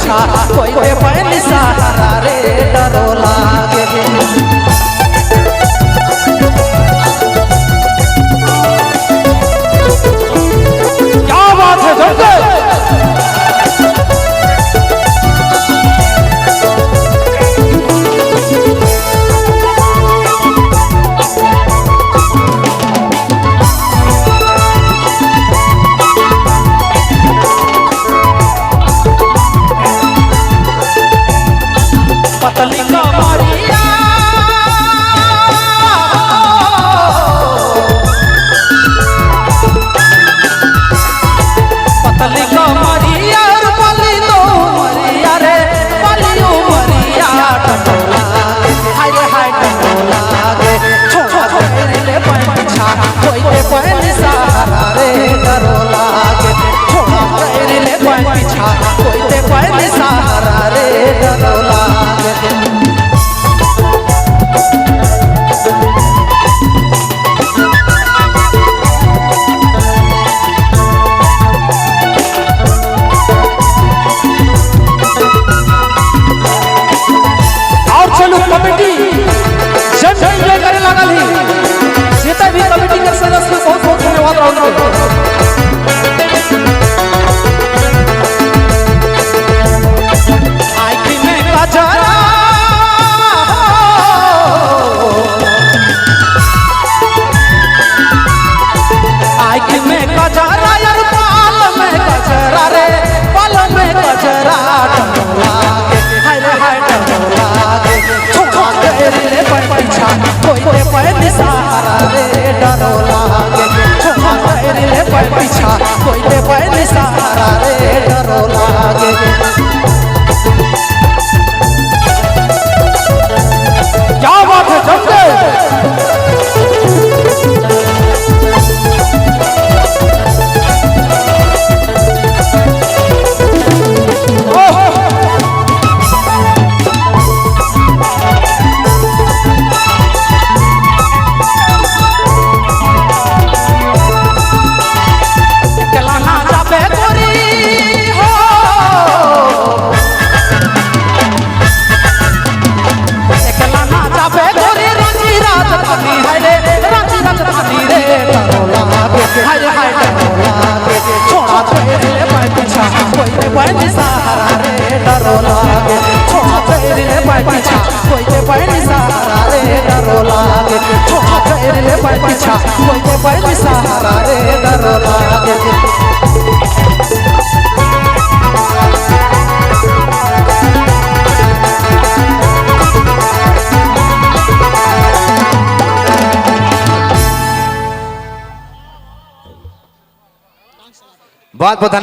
पीछा कोई दे पैनी सहारा रे डरो लागे। क्या बात है जमकर पतली कमरिया पतली कमरिया और पली तो मरिया रे पलियो मरिया टटोला हाय रे हाय टटोला गे छोड़ा छोड़े ले पीछा कोई दे पैनी सहारा रे डरो लागे। छोड़ा छोड़े ले पीछा कोई दे पैनी सहारा रे डरो लागे। कमेटी जन एंजॉय करे लागल ही जेता भी कमेटी के सदस्य बहुत बहुत धन्यवाद उनको। आँखी में गजरा आँखी में गजरा यार बाल में गजरा रे बाल में गजरा डरोला हाय रे हाय डरोला ले पीछा कोई दे पैनी सहारा रे डरो लागे। छोड़ा ले पीछा कोई दे पैनी सहारा रे डरो लागे। क्या बात है जमकर छोड़ा छोड़े ले पीछा कोई दे पैनी सहारा रे डरो लागे। छोड़ा छोड़े ले पीछा कोई दे पैनी सहारा रे डरो लागे। छोड़ा छोड़े ले पीछा कोई दे पैनी सहारा रे डरो लागे। बहुत बहुत धन्यवाद।